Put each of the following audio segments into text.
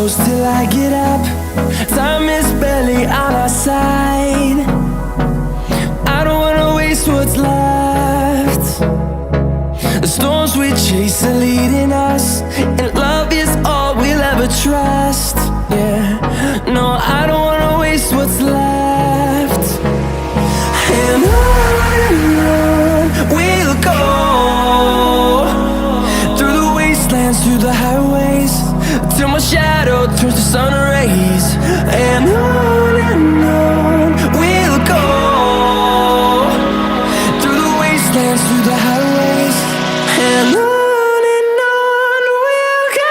close till I get up. Time is barely on our side. I don't wanna waste what's left. The storms we chase are leading us, and love is all we'll ever trust. Yeah, no, I don't wanna waste what's left. And on we'll go, through the wastelands, through the highways, till my shadow turns to sun rays. And on we'll go, through the wastelands, through the highways, and on we'll go.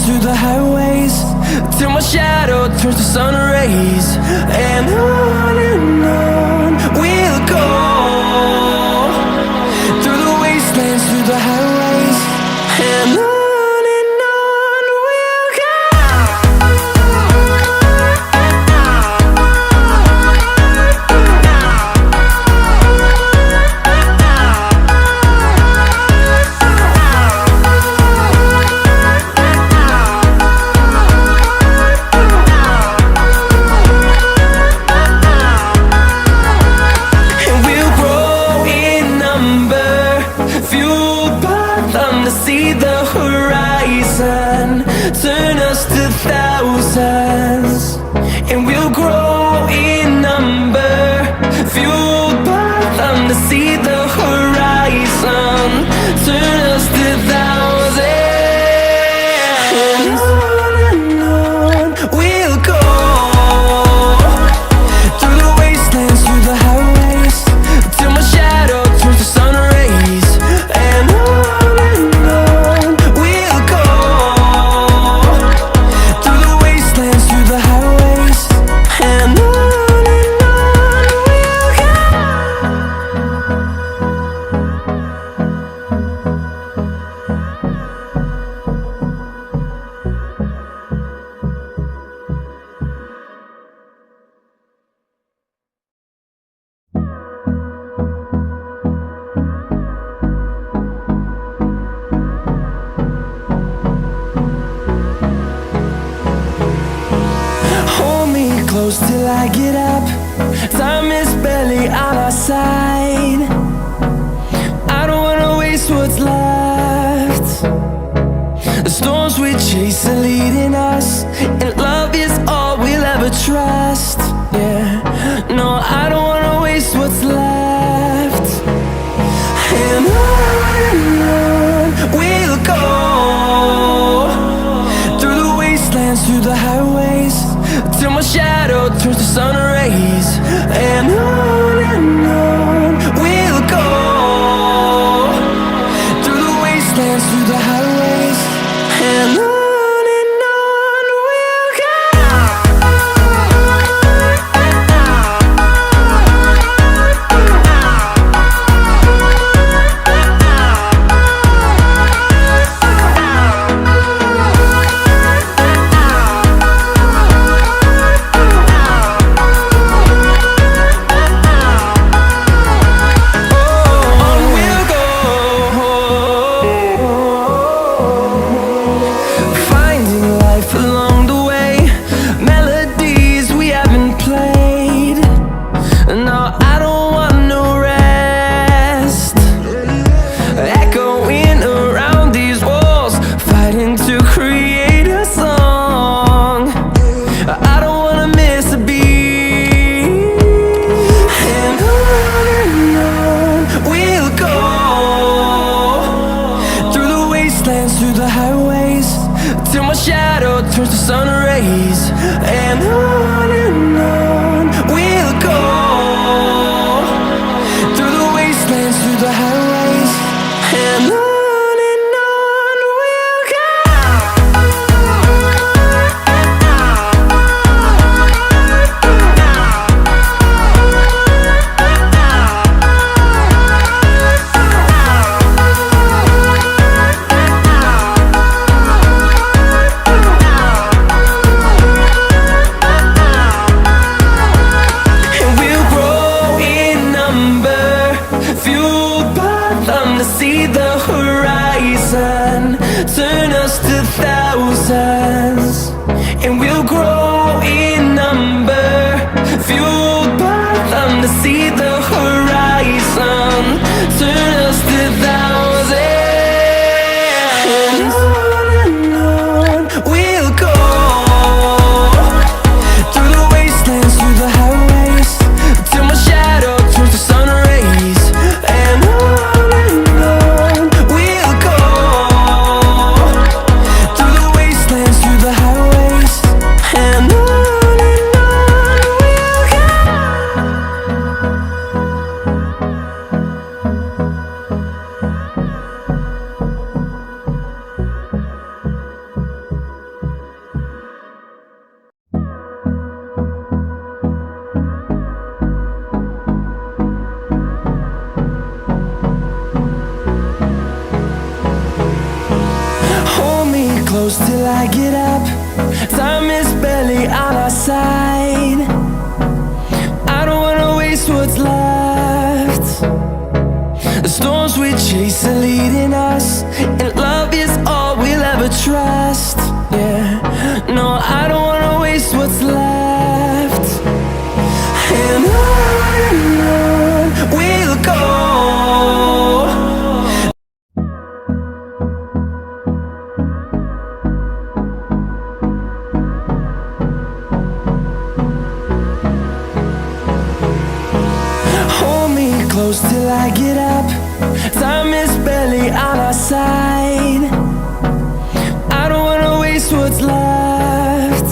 Through the highways, till my shadow turns to sun rays. And on we'll go, through the wastelands, through the highways, and on we'll go. See the horizon turn us to thousands, and we'll grow in number, fueled by them. To see the horizon turn us to thousands, and on we'll go, through the wastelands, through the highways, till my shadow turns to sun rays. And close till I get up. Time is barely on our side. I don't wanna waste what's left. The storms we chase are leading us, and love is all we'll ever trust. Yeah, no, I don't wanna waste what's left. And on we'll go, through the wastelands, through the highways, till my shadow turns to sun rays. And on we'll them to see the horizon, turn us to thousands, and we'll grow in number, fueled by them to see the horizon, turn us to thousands. And on we'll go, through the wastelands, through the highways, till my shadow turns to sun rays. And on we'll go, through the wastelands, through the highways. And on we'll go. Hold me close till I get up. Time is barely on our side. I don't wanna waste what's left. The storms we chase are leading us, and love is all we'll ever trust. Yeah, no, I don't wanna waste what's left. And on we'll go. Hold me close till I get up. Time is barely on our side. I don't wanna waste what's left.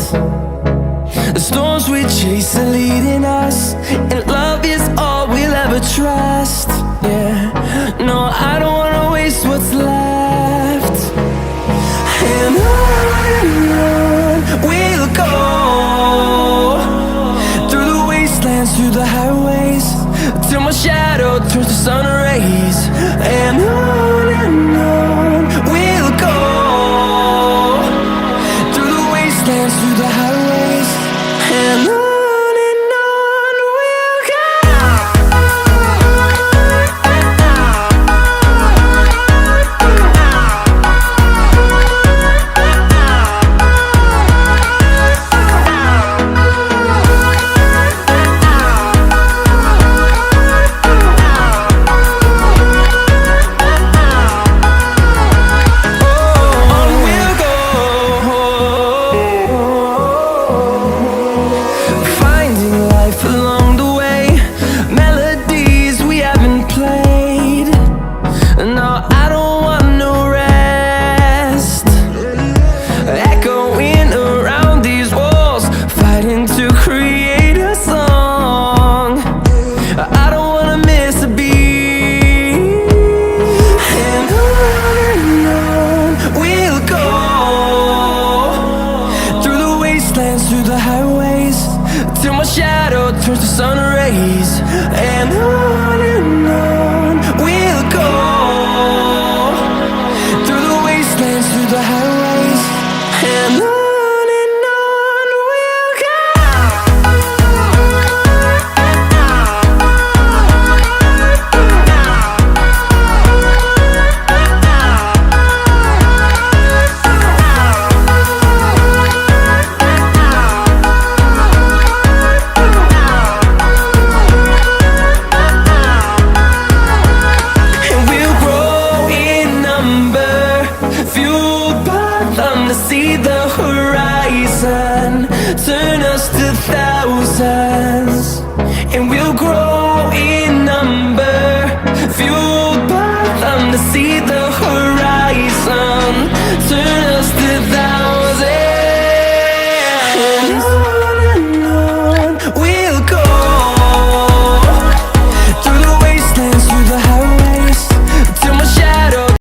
The storms we chase are leading us, and love is all we'll ever trust. Yeah, no, I don't wanna waste what's left. And on we'll go, through the wastelands, through the highways, till my shadow turns to sun rays. And on we'll go, through the wastelands, through the highways. And on we'll go. Through the highways, till my shadow turns to sun rays. And on we'll go, through the wastelands, through the highways. And on we'll go. See the horizon, turn us to thousands, and we'll grow